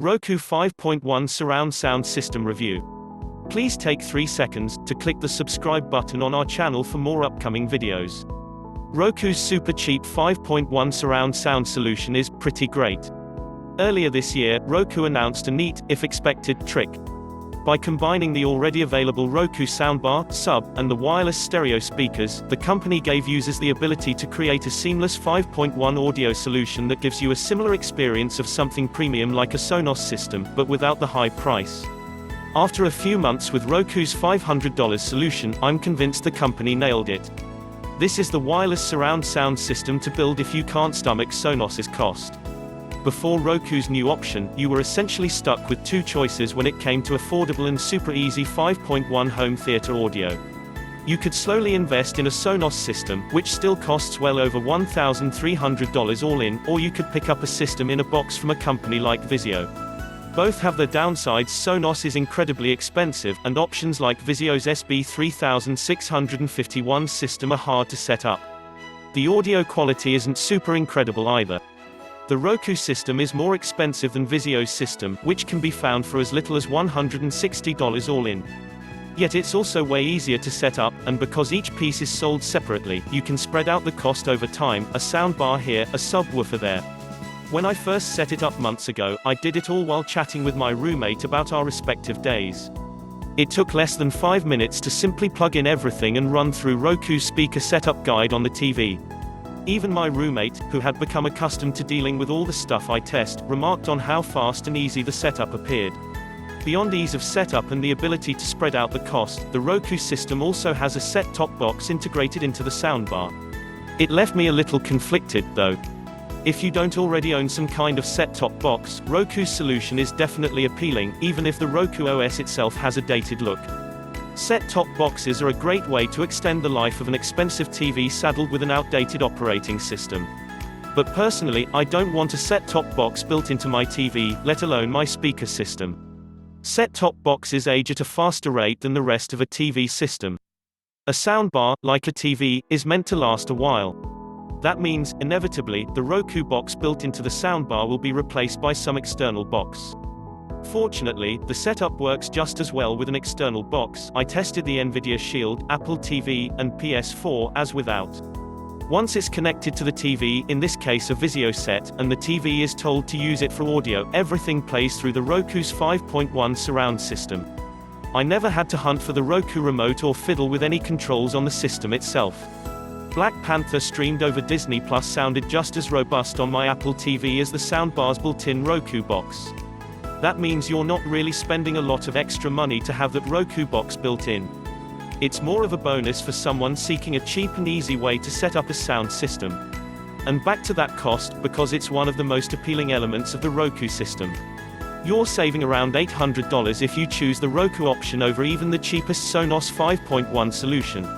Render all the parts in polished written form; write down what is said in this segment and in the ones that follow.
Roku 5.1 Surround Sound System Review. Please take 3 seconds to click the subscribe button on our channel for more upcoming videos. Roku's super cheap 5.1 surround sound solution is pretty great. Earlier this year, Roku announced a neat, if expected, trick. By combining the already available Roku soundbar, sub, and the wireless stereo speakers, the company gave users the ability to create a seamless 5.1 audio solution that gives you a similar experience of something premium like a Sonos system, but without the high price. After a few months with Roku's $500 solution, I'm convinced the company nailed it. This is the wireless surround sound system to build if you can't stomach Sonos's cost. Before Roku's new option, you were essentially stuck with 2 choices when it came to affordable and super easy 5.1 home theater audio. You could slowly invest in a Sonos system, which still costs well over $1,300 all in, or you could pick up a system in a box from a company like Vizio. Both have their downsides. Sonos is incredibly expensive, and options like Vizio's SB3651 system are hard to set up. The audio quality isn't super incredible either. The Roku system is more expensive than Vizio's system, which can be found for as little as $160 all in. Yet it's also way easier to set up, and because each piece is sold separately, you can spread out the cost over time, a soundbar here, a subwoofer there. When I first set it up months ago, I did it all while chatting with my roommate about our respective days. It took less than 5 minutes to simply plug in everything and run through Roku's speaker setup guide on the TV. Even my roommate, who had become accustomed to dealing with all the stuff I test, remarked on how fast and easy the setup appeared. Beyond ease of setup and the ability to spread out the cost, the Roku system also has a set-top box integrated into the soundbar. It left me a little conflicted, though. If you don't already own some kind of set-top box, Roku's solution is definitely appealing, even if the Roku OS itself has a dated look. Set-top boxes are a great way to extend the life of an expensive TV saddled with an outdated operating system. But personally, I don't want a set-top box built into my TV, let alone my speaker system. Set-top boxes age at a faster rate than the rest of a TV system. A soundbar, like a TV, is meant to last a while. That means, inevitably, the Roku box built into the soundbar will be replaced by some external box. Fortunately, the setup works just as well with an external box. I tested the Nvidia Shield, Apple TV, and PS4, as without. Once it's connected to the TV, in this case a Vizio set, and the TV is told to use it for audio, everything plays through the Roku's 5.1 surround system. I never had to hunt for the Roku remote or fiddle with any controls on the system itself. Black Panther streamed over Disney Plus sounded just as robust on my Apple TV as the soundbar's built-in Roku box. That means you're not really spending a lot of extra money to have that Roku box built in. It's more of a bonus for someone seeking a cheap and easy way to set up a sound system. And back to that cost, because it's one of the most appealing elements of the Roku system. You're saving around $800 if you choose the Roku option over even the cheapest Sonos 5.1 solution.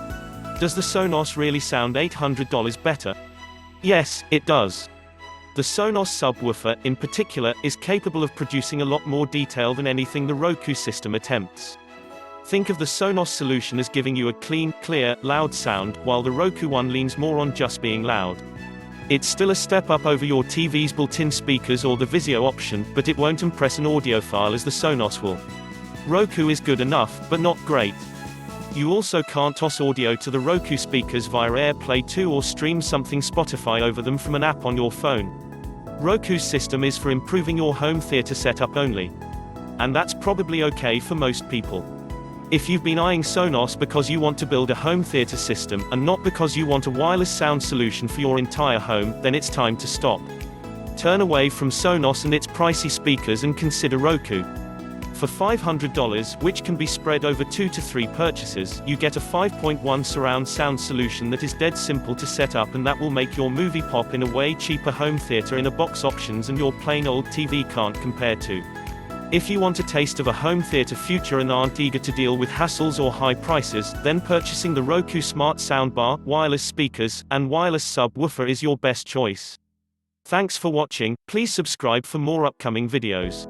Does the Sonos really sound $800 better? Yes, it does. The Sonos subwoofer, in particular, is capable of producing a lot more detail than anything the Roku system attempts. Think of the Sonos solution as giving you a clean, clear, loud sound, while the Roku one leans more on just being loud. It's still a step up over your TV's built-in speakers or the Vizio option, but it won't impress an audiophile as the Sonos will. Roku is good enough, but not great. You also can't toss audio to the Roku speakers via AirPlay 2 or stream something Spotify over them from an app on your phone. Roku's system is for improving your home theater setup only. And that's probably okay for most people. If you've been eyeing Sonos because you want to build a home theater system, and not because you want a wireless sound solution for your entire home, then it's time to stop. Turn away from Sonos and its pricey speakers and consider Roku. For $500, which can be spread over 2 to 3 purchases, you get a 5.1 surround sound solution that is dead simple to set up and that will make your movie pop in a way cheaper home theater in a box options and your plain old TV can't compare to. If you want a taste of a home theater future and aren't eager to deal with hassles or high prices, then purchasing the Roku Smart Soundbar, wireless speakers, and wireless subwoofer is your best choice. Thanks for watching. Please subscribe for more upcoming videos.